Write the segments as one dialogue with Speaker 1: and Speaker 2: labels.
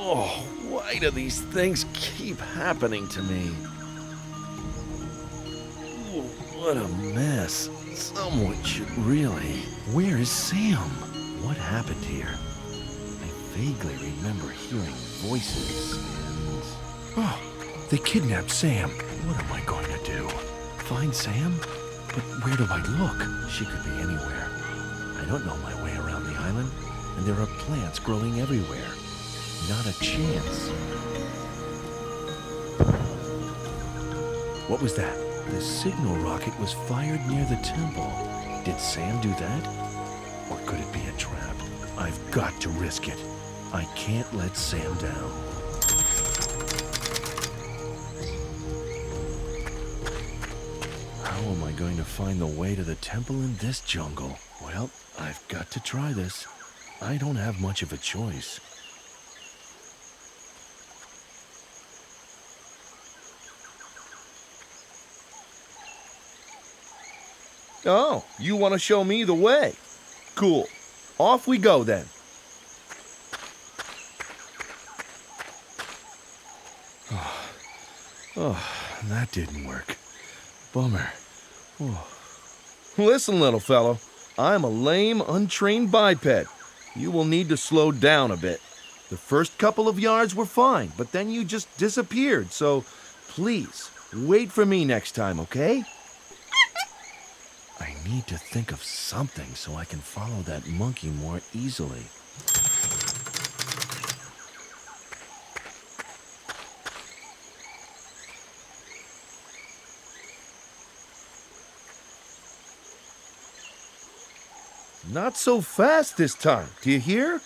Speaker 1: Oh, why do these things keep happening to me? Oh, what a mess. Someone should really... Where is Sam? What happened here? I vaguely remember hearing voices and... Oh, they kidnapped Sam. What am I going to do? Find Sam? But where do I look? She could be anywhere. I don't know my way around the island, and there are plants growing everywhere. Not a chance. What was that? The signal rocket was fired near the temple. Did Sam do that? Or could it be a trap? I've got to risk it. I can't let Sam down. How am I going to find the way to the temple in this jungle? Well, I've got to try this. I don't have much of a choice.
Speaker 2: Oh, you want to show me the way? Cool. Off we go then.
Speaker 1: Oh, that didn't work. Bummer. Oh.
Speaker 2: Listen, little fellow. I'm a lame, untrained biped. You will need to slow down a bit. The first couple of yards were fine, but then you just disappeared, so please, wait for me next time, okay?
Speaker 1: I need to think of something so I can follow that monkey more easily.
Speaker 2: Not so fast this time, do you hear?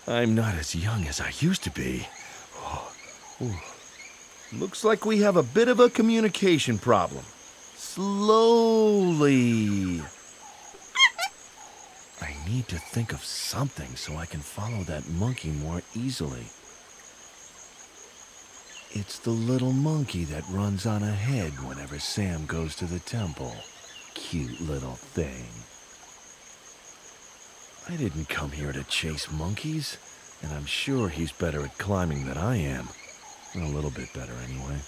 Speaker 1: I'm not as young as I used to be.
Speaker 2: Looks like we have a bit of a communication problem. Slowly.
Speaker 1: I need to think of something so I can follow that monkey more easily. It's the little monkey that runs on ahead whenever Sam goes to the temple. Cute little thing. I didn't come here to chase monkeys, and I'm sure he's better at climbing than I am. A little bit better, anyway.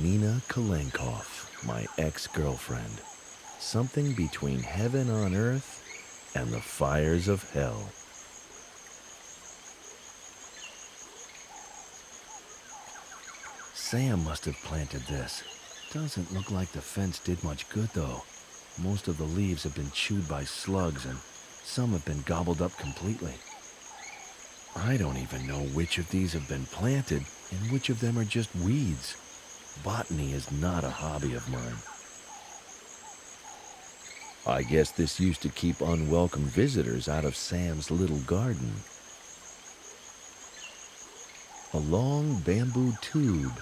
Speaker 1: Nina Kalenkov, my ex-girlfriend. Something between heaven on earth and the fires of hell. Sam must have planted this. Doesn't look like the fence did much good, though. Most of the leaves have been chewed by slugs, and some have been gobbled up completely. I don't even know which of these have been planted and which of them are just weeds. Botany is not a hobby of mine. I guess this used to keep unwelcome visitors out of Sam's little garden. A long bamboo tube.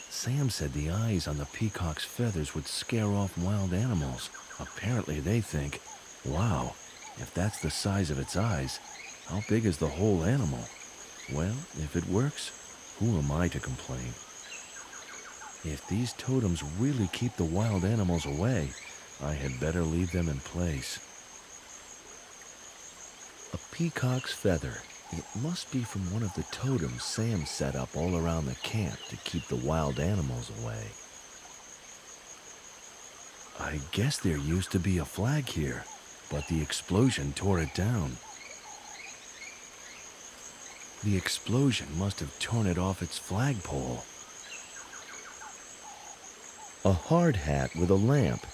Speaker 1: Sam said the eyes on the peacock's feathers would scare off wild animals. Apparently they think, wow, if that's the size of its eyes, how big is the whole animal? Well, if it works, who am I to complain? If these totems really keep the wild animals away, I had better leave them in place. A peacock's feather. It must be from one of the totems Sam set up all around the camp to keep the wild animals away. I guess there used to be a flag here, but the explosion tore it down. The explosion must have torn it off its flagpole. A hard hat with a lamp.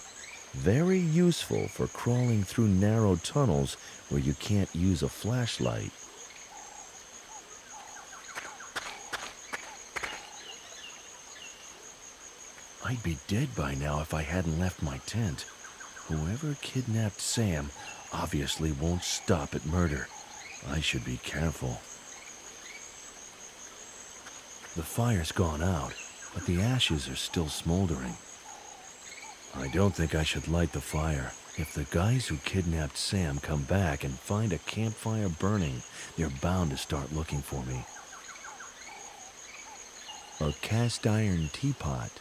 Speaker 1: Very useful for crawling through narrow tunnels where you can't use a flashlight. I'd be dead by now if I hadn't left my tent. Whoever kidnapped Sam obviously won't stop at murder. I should be careful. The fire's gone out, but the ashes are still smoldering. I don't think I should light the fire. If the guys who kidnapped Sam come back and find a campfire burning, they're bound to start looking for me. A cast iron teapot.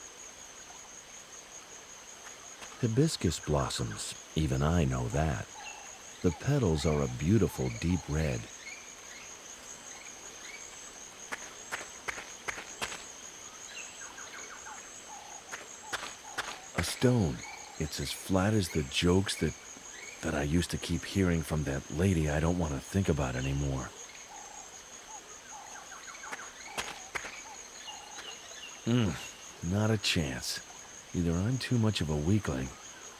Speaker 1: Hibiscus blossoms, even I know that. The petals are a beautiful deep red. A stone. It's as flat as the jokes that I used to keep hearing from that lady I don't want to think about anymore. Not a chance. Either I'm too much of a weakling,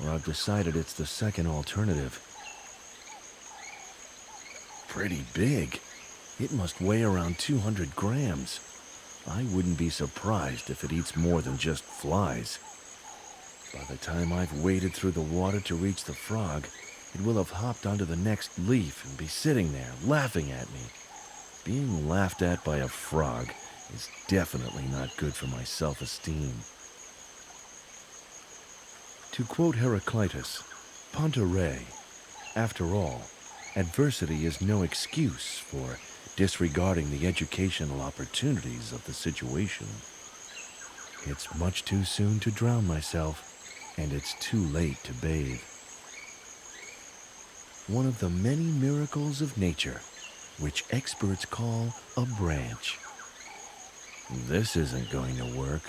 Speaker 1: or I've decided it's the second alternative. Pretty big. It must weigh around 200 grams. I wouldn't be surprised if it eats more than just flies. By the time I've waded through the water to reach the frog, it will have hopped onto the next leaf and be sitting there, laughing at me. Being laughed at by a frog is definitely not good for my self-esteem. To quote Heraclitus, Ponta Re, after all, adversity is no excuse for disregarding the educational opportunities of the situation. It's much too soon to drown myself, and it's too late to bathe. One of the many miracles of nature, which experts call a branch. This isn't going to work.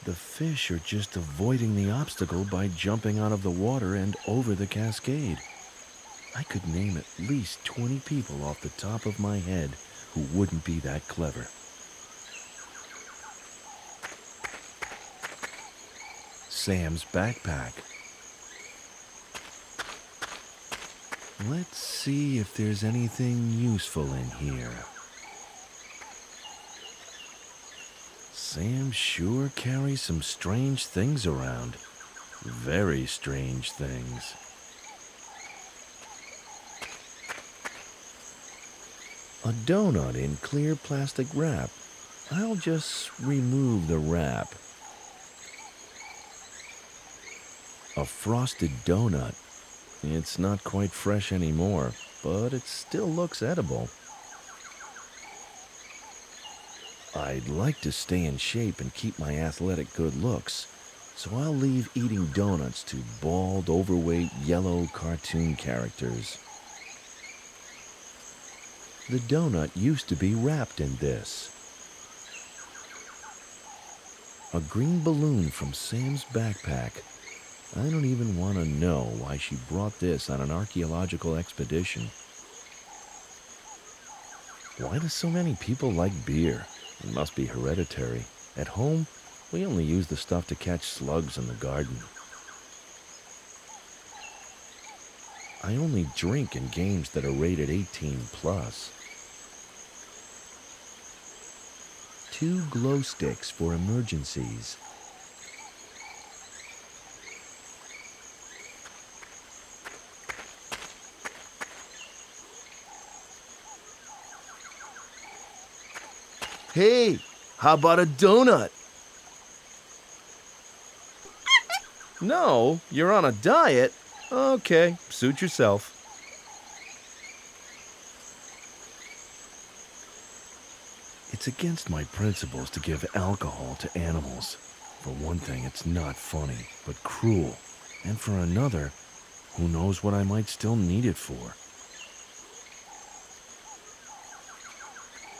Speaker 1: The fish are just avoiding the obstacle by jumping out of the water and over the cascade. I could name at least 20 people off the top of my head who wouldn't be that clever. Sam's backpack. Let's see if there's anything useful in here. Sam sure carries some strange things around. Very strange things. A donut in clear plastic wrap. I'll just remove the wrap. A frosted donut. It's not quite fresh anymore, but it still looks edible. I'd like to stay in shape and keep my athletic good looks, so I'll leave eating donuts to bald, overweight, yellow cartoon characters. The donut used to be wrapped in this. A green balloon from Sam's backpack. I don't even want to know why she brought this on an archaeological expedition. Why do so many people like beer? It must be hereditary. At home, we only use the stuff to catch slugs in the garden. I only drink in games that are rated 18 plus. 2 glow sticks for emergencies.
Speaker 2: Hey, how about a donut? No, you're on a diet? Okay, suit yourself.
Speaker 1: It's against my principles to give alcohol to animals. For one thing, it's not funny, but cruel. And for another, who knows what I might still need it for?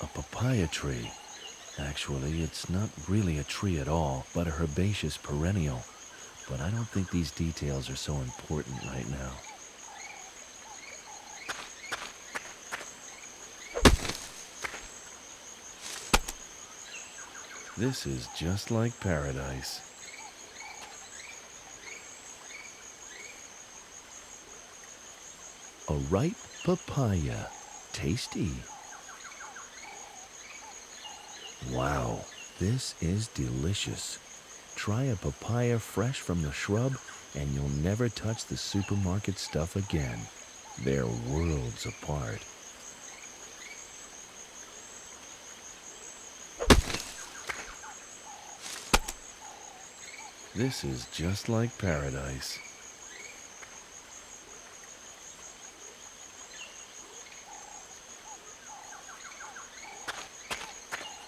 Speaker 1: A papaya tree. Actually, it's not really a tree at all, but a herbaceous perennial. But I don't think these details are so important right now. This is just like paradise. A ripe papaya. Tasty. Wow, This is delicious. Try a papaya fresh from the shrub, and you'll never touch the supermarket stuff again. They're worlds apart. This is just like paradise.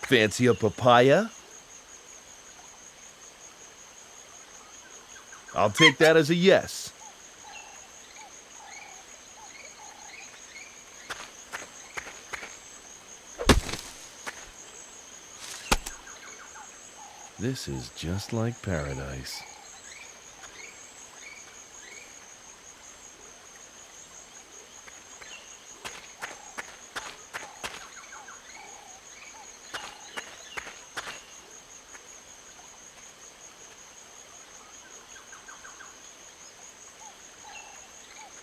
Speaker 2: Fancy a papaya? I'll take that as a yes.
Speaker 1: This is just like paradise.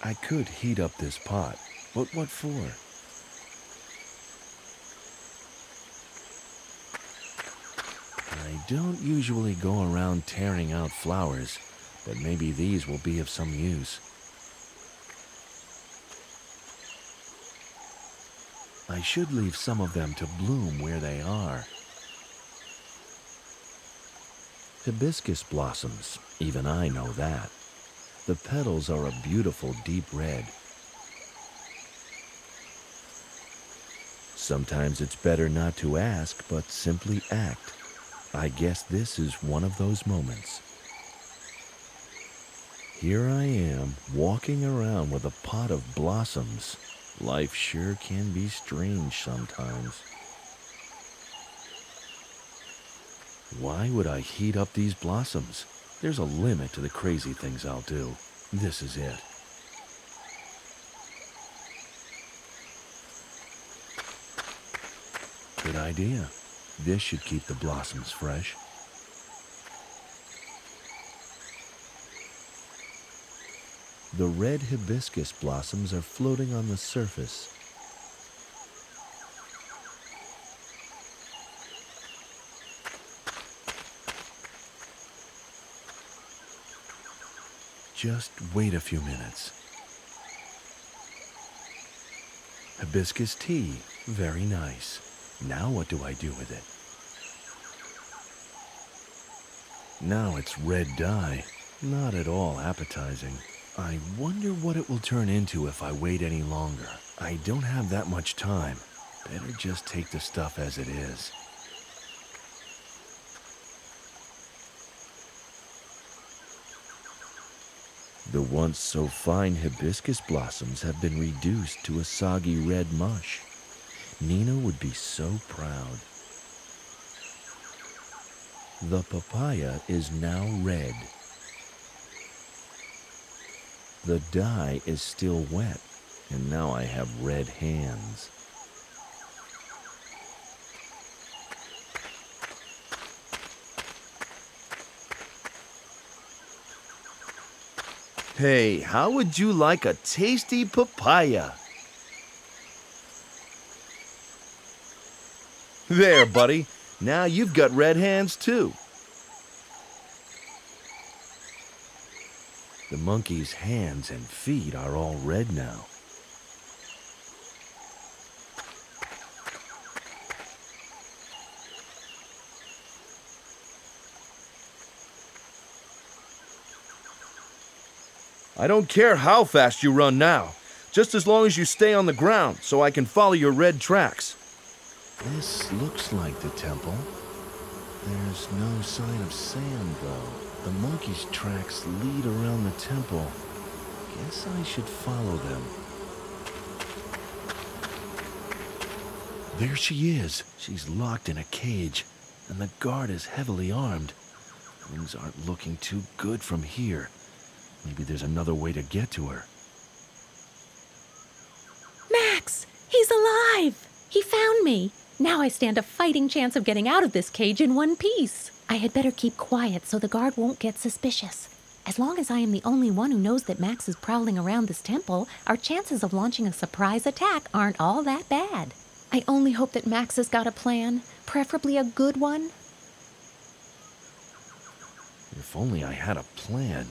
Speaker 1: I could heat up this pot, but what for? I don't usually go around tearing out flowers, but maybe these will be of some use. I should leave some of them to bloom where they are. Hibiscus blossoms, even I know that. The petals are a beautiful deep red. Sometimes it's better not to ask, but simply act. I guess this is one of those moments. Here I am, walking around with a pot of blossoms. Life sure can be strange sometimes. Why would I heat up these blossoms? There's a limit to the crazy things I'll do. This is it. Good idea. This should keep the blossoms fresh. The red hibiscus blossoms are floating on the surface. Just wait a few minutes. Hibiscus tea, very nice. Now what do I do with it? Now it's red dye, not at all appetizing. I wonder what it will turn into if I wait any longer. I don't have that much time. Better just take the stuff as it is. The once so fine hibiscus blossoms have been reduced to a soggy red mush. Nina would be so proud. The papaya is now red. The dye is still wet, and now I have red hands.
Speaker 2: Hey, how would you like a tasty papaya? There, buddy. Now you've got red hands too.
Speaker 1: The monkey's hands and feet are all red now.
Speaker 2: I don't care how fast you run now, just as long as you stay on the ground so I can follow your red tracks.
Speaker 1: This looks like the temple. There's no sign of sand, though. The monkey's tracks lead around the temple. Guess I should follow them. There she is. She's locked in a cage, and the guard is heavily armed. Things aren't looking too good from here. Maybe there's another way to get to her.
Speaker 3: Max! He's alive! He found me! Now I stand a fighting chance of getting out of this cage in one piece. I had better keep quiet so the guard won't get suspicious. As long as I am the only one who knows that Max is prowling around this temple, our chances of launching a surprise attack aren't all that bad. I only hope that Max has got a plan, preferably a good one.
Speaker 1: If only I had a plan.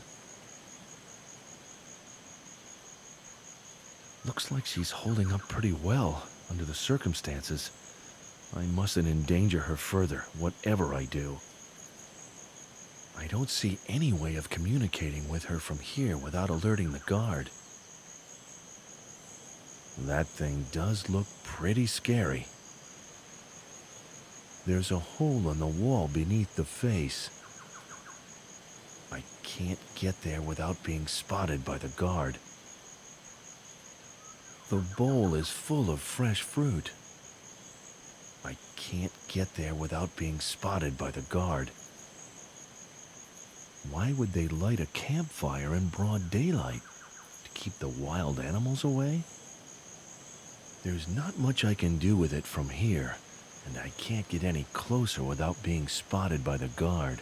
Speaker 1: Looks like she's holding up pretty well under the circumstances. I mustn't endanger her further, whatever I do. I don't see any way of communicating with her from here without alerting the guard. That thing does look pretty scary. There's a hole in the wall beneath the face. I can't get there without being spotted by the guard. The bowl is full of fresh fruit. I can't get there without being spotted by the guard. Why would they light a campfire in broad daylight? To keep the wild animals away? There's not much I can do with it from here, and I can't get any closer without being spotted by the guard.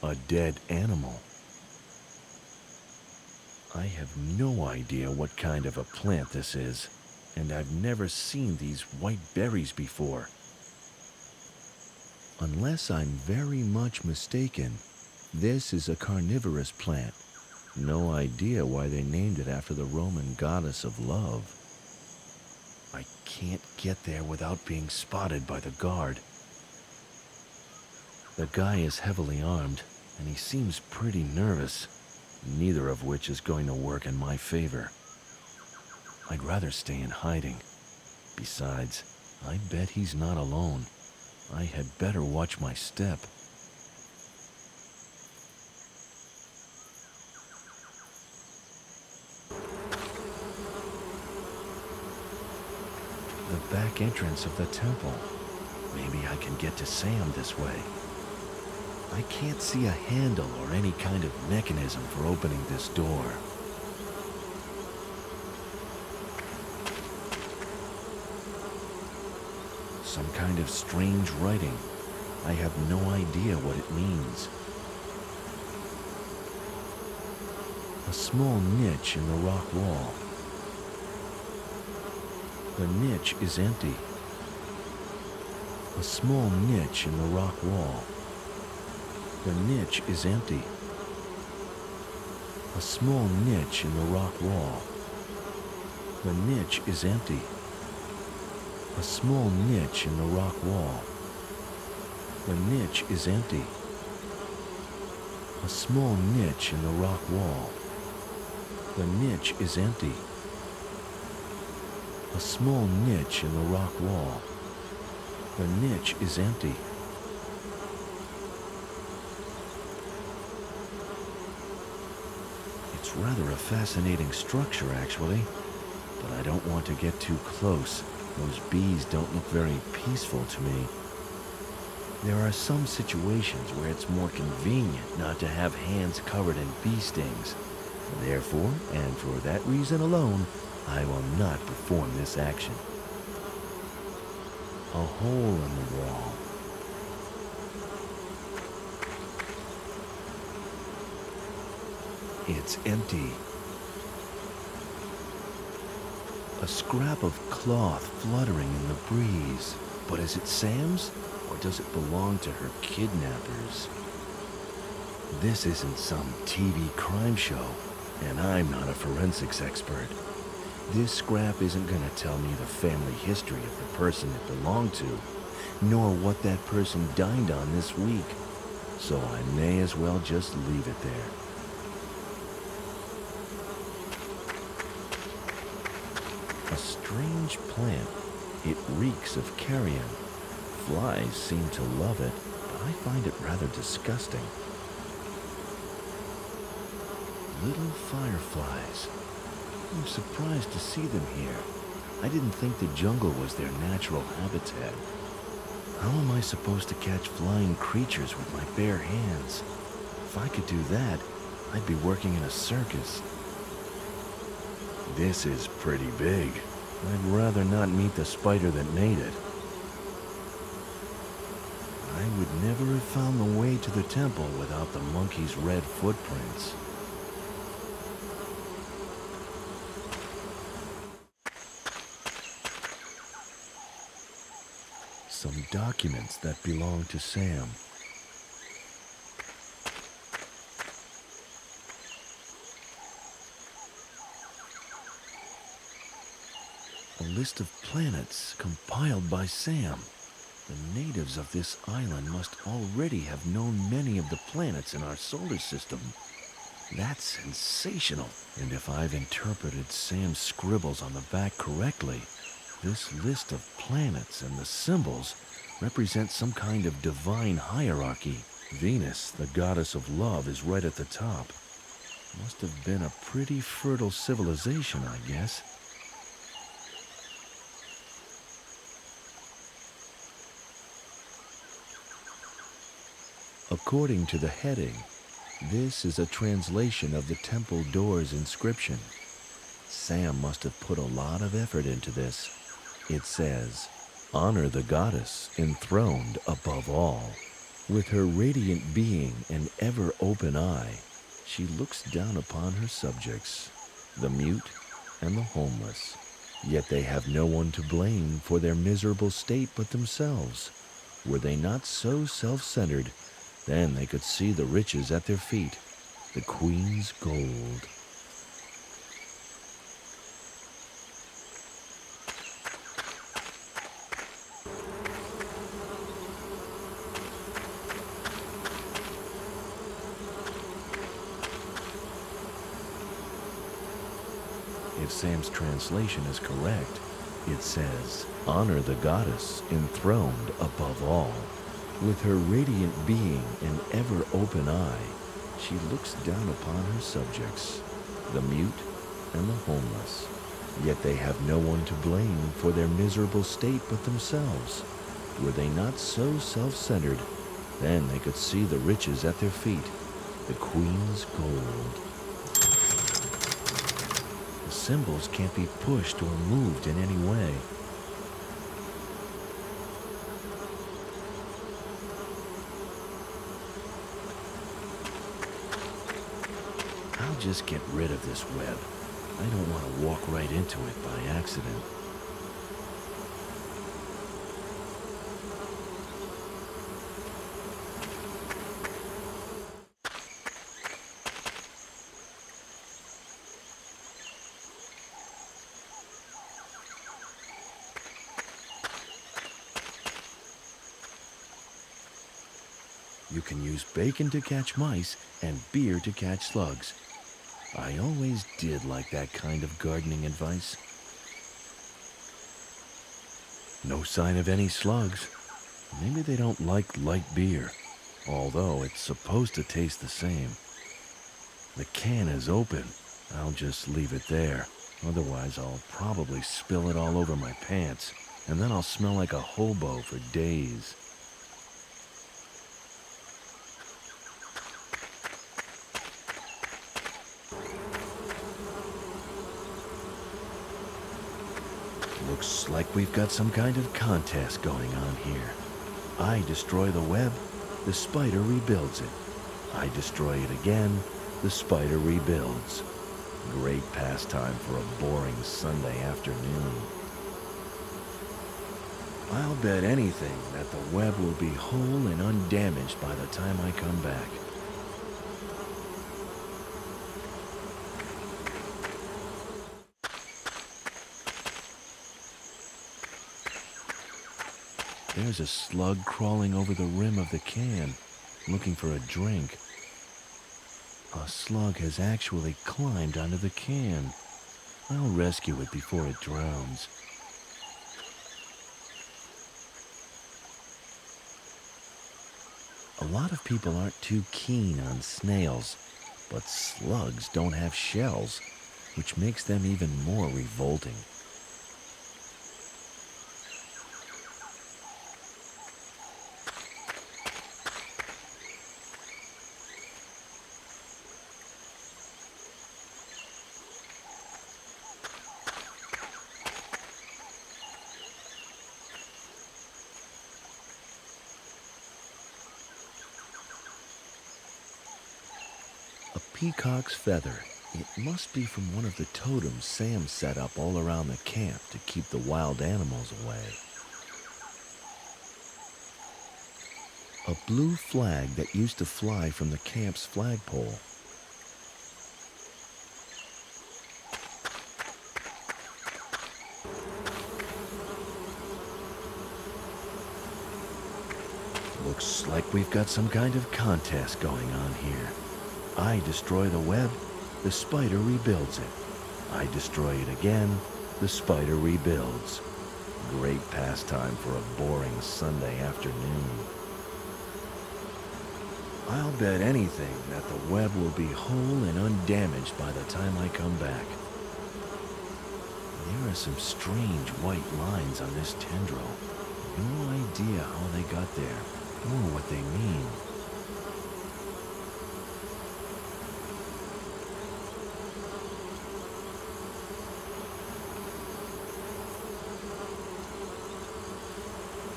Speaker 1: A dead animal. I have no idea what kind of a plant this is, and I've never seen these white berries before. Unless I'm very much mistaken, this is a carnivorous plant. No idea why they named it after the Roman goddess of love. I can't get there without being spotted by the guard. The guy is heavily armed, and he seems pretty nervous, neither of which is going to work in my favor. I'd rather stay in hiding. Besides, I bet he's not alone. I had better watch my step. The back entrance of the temple. Maybe I can get to Sam this way. I can't see a handle or any kind of mechanism for opening this door. Some kind of strange writing. I have no idea what it means. A small niche in the rock wall. The niche is empty. A small niche in the rock wall. The niche is empty. A small niche in the rock wall. The niche is empty. A small niche in the rock wall. The niche is empty. A small niche in the rock wall. The niche is empty. A small niche in the rock wall. The niche is empty. It's rather a fascinating structure, actually, but I don't want to get too close. Those bees don't look very peaceful to me. There are some situations where it's more convenient not to have hands covered in bee stings. Therefore, and for that reason alone, I will not perform this action. A hole in the wall. It's empty. A scrap of cloth fluttering in the breeze. But is it Sam's, or does it belong to her kidnappers? This isn't some TV crime show, and I'm not a forensics expert. This scrap isn't going to tell me the family history of the person it belonged to, nor what that person dined on this week, so I may as well just leave it there. A strange plant. It reeks of carrion. Flies seem to love it, but I find it rather disgusting. Little fireflies. I'm surprised to see them here. I didn't think the jungle was their natural habitat. How am I supposed to catch flying creatures with my bare hands? If I could do that, I'd be working in a circus. This is pretty big. I'd rather not meet the spider that made it. I would never have found the way to the temple without the monkey's red footprints. Some documents that belong to Sam. list of planets compiled by Sam. The natives of this island must already have known many of the planets in our solar system. That's sensational. And if I've interpreted Sam's scribbles on the back correctly, this list of planets and the symbols represent some kind of divine hierarchy. Venus, the goddess of love, is right at the top. Must have been a pretty fertile civilization, I guess. According to the heading, this is a translation of the temple door's inscription. Sam must have put a lot of effort into this. It says, "Honor the goddess enthroned above all. With her radiant being and ever-open eye, she looks down upon her subjects, the mute and the homeless. Yet they have no one to blame for their miserable state but themselves. Were they not so self-centered, then they could see the riches at their feet, the queen's gold." If Sam's translation is correct, it says, "Honor the goddess enthroned above all. With her radiant being and ever-open eye, she looks down upon her subjects, the mute and the homeless. Yet they have no one to blame for their miserable state but themselves. Were they not so self-centered, then they could see the riches at their feet, the queen's gold." The symbols can't be pushed or moved in any way. I'll just get rid of this web. I don't want to walk right into it by accident. You can use bacon to catch mice and beer to catch slugs. I always did like that kind of gardening advice. No sign of any slugs. Maybe they don't like light beer, although it's supposed to taste the same. The can is open. I'll just leave it there. Otherwise, I'll probably spill it all over my pants, and then I'll smell like a hobo for days. Looks like we've got some kind of contest going on here. I destroy the web, the spider rebuilds it. I destroy it again, the spider rebuilds. Great pastime for a boring Sunday afternoon. I'll bet anything that the web will be whole and undamaged by the time I come back. There's a slug crawling over the rim of the can, looking for a drink. A slug has actually climbed onto the can. I'll rescue it before it drowns. A lot of people aren't too keen on snails, but slugs don't have shells, which makes them even more revolting. Peacock's feather. It must be from one of the totems Sam set up all around the camp to keep the wild animals away. A blue flag that used to fly from the camp's flagpole. Looks like we've got some kind of contest going on here. I destroy the web, the spider rebuilds it. I destroy it again, the spider rebuilds. Great pastime for a boring Sunday afternoon. I'll bet anything that the web will be whole and undamaged by the time I come back. There are some strange white lines on this tendril. No idea how they got there, or what they mean.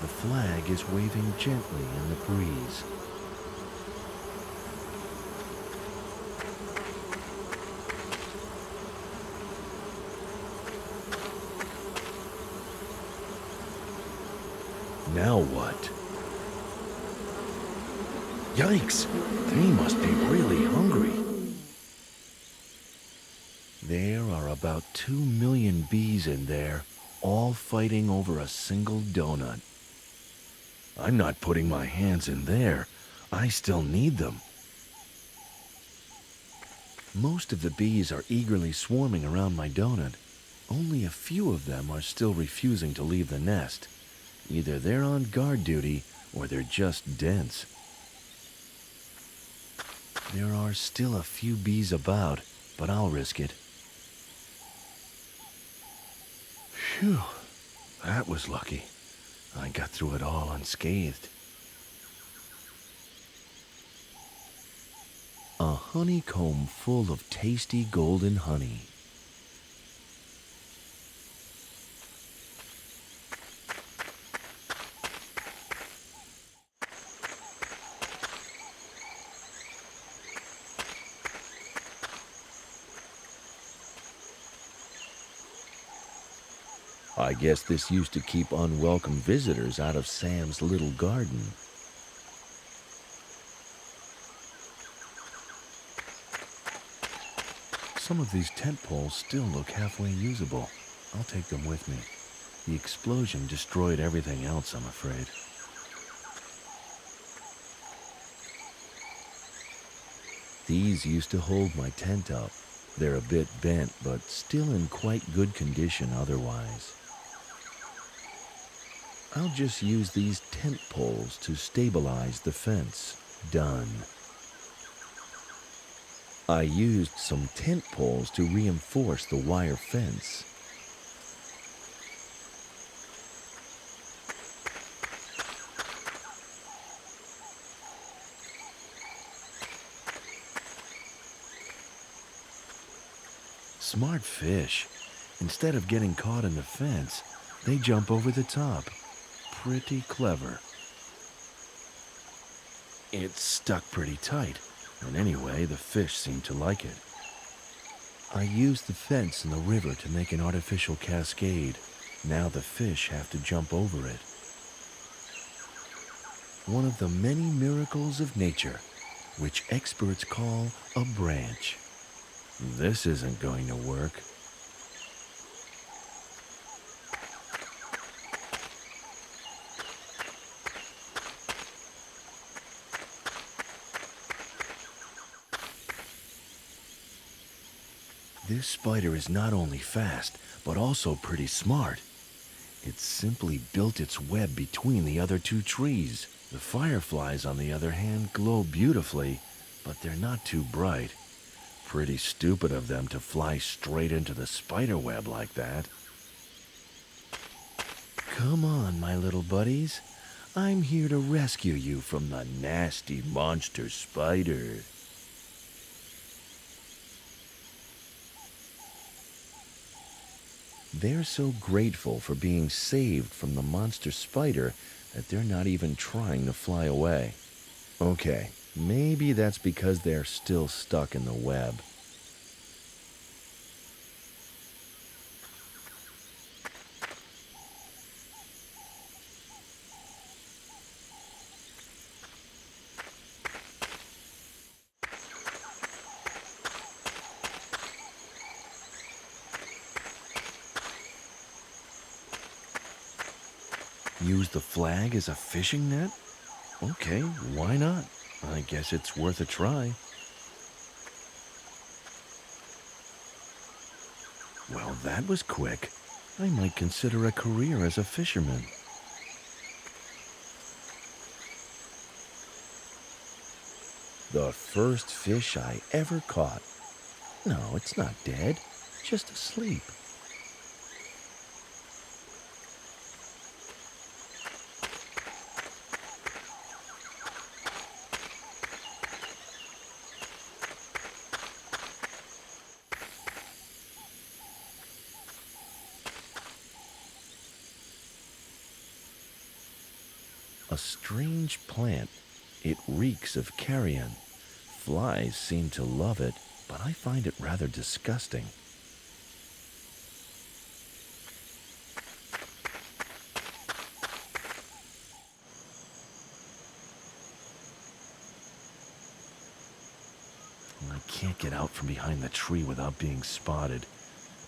Speaker 1: The flag is waving gently in the breeze. Now what? Yikes! They must be really hungry. There are about 2 million bees in there, all fighting over a single donut. I'm not putting my hands in there. I still need them. Most of the bees are eagerly swarming around my donut. Only a few of them are still refusing to leave the nest. Either they're on guard duty, or they're just dense. There are still a few bees about, but I'll risk it. Phew, that was lucky. I got through it all unscathed. A honeycomb full of tasty golden honey. I guess this used to keep unwelcome visitors out of Sam's little garden. Some of these tent poles still look halfway usable. I'll take them with me. The explosion destroyed everything else, I'm afraid. These used to hold my tent up. They're a bit bent, but still in quite good condition otherwise. I'll just use these tent poles to stabilize the fence. Done. I used some tent poles to reinforce the wire fence. Smart fish. Instead of getting caught in the fence, they jump over the top. Pretty clever. It's stuck pretty tight, and anyway, the fish seem to like it. I used the fence in the river to make an artificial cascade. Now the fish have to jump over it. One of the many miracles of nature, which experts call a branch. This isn't going to work. This spider is not only fast, but also pretty smart. It simply built its web between the other two trees. The fireflies, on the other hand, glow beautifully, but they're not too bright. Pretty stupid of them to fly straight into the spider web like that. Come on, my little buddies. I'm here to rescue you from the nasty monster spider. They're so grateful for being saved from the monster spider that they're not even trying to fly away. Okay, maybe that's because they're still stuck in the web. Use the flag as a fishing net? Okay, why not? I guess it's worth a try. Well, that was quick. I might consider a career as a fisherman. The first fish I ever caught. No, it's not dead, just asleep. A strange plant. It reeks of carrion. Flies seem to love it, but I find it rather disgusting. I can't get out from behind the tree without being spotted,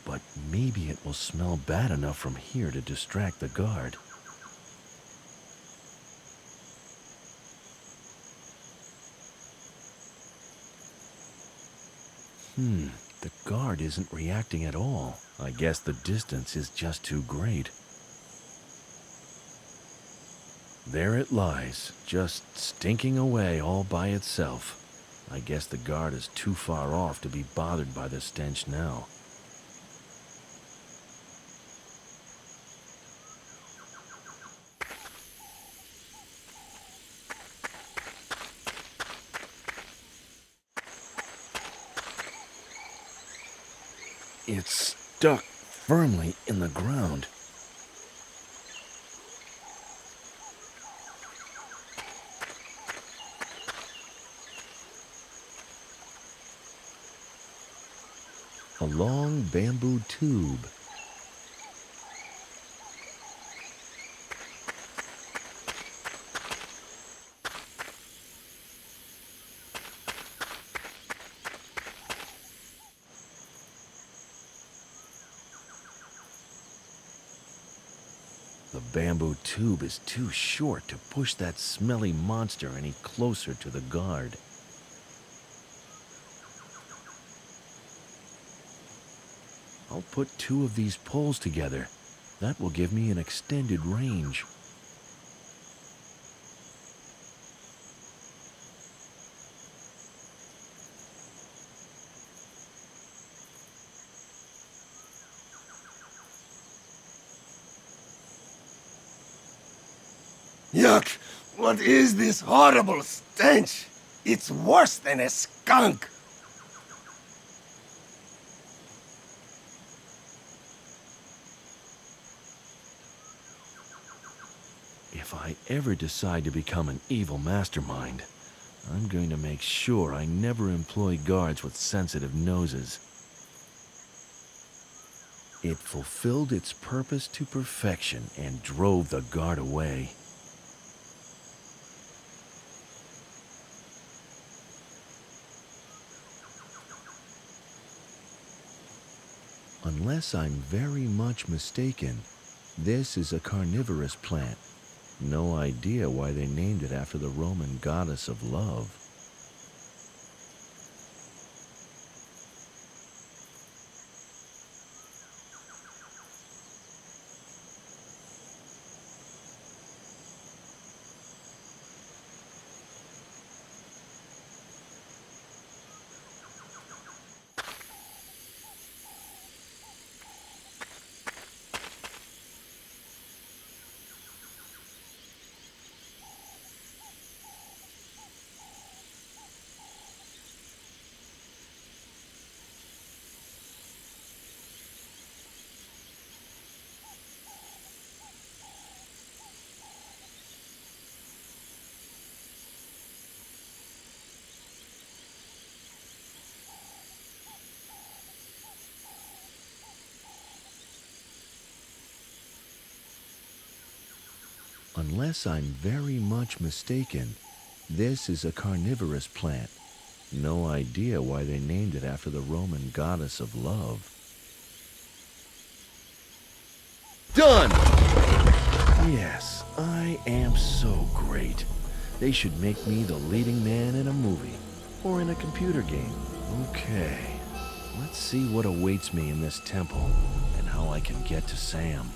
Speaker 1: but maybe it will smell bad enough from here to distract the guard. The guard isn't reacting at all. I guess the distance is just too great. There it lies, just stinking away all by itself. I guess the guard is too far off to be bothered by the stench now. It's stuck firmly in the ground. A long bamboo tube. The bamboo tube is too short to push that smelly monster any closer to the guard. I'll put two of these poles together. That will give me an extended range.
Speaker 4: Yuck! What is this horrible stench? It's worse than a skunk!
Speaker 1: If I ever decide to become an evil mastermind, I'm going to make sure I never employ guards with sensitive noses. It fulfilled its purpose to perfection and drove the guard away. Unless I'm very much mistaken, this is a carnivorous plant. No idea why they named it after the Roman goddess of love. Unless I'm very much mistaken, this is a carnivorous plant. No idea why they named it after the Roman goddess of love. Done! Yes, I am so great. They should make me the leading man in a movie or in a computer game. Okay, let's see what awaits me in this temple and how I can get to Sam.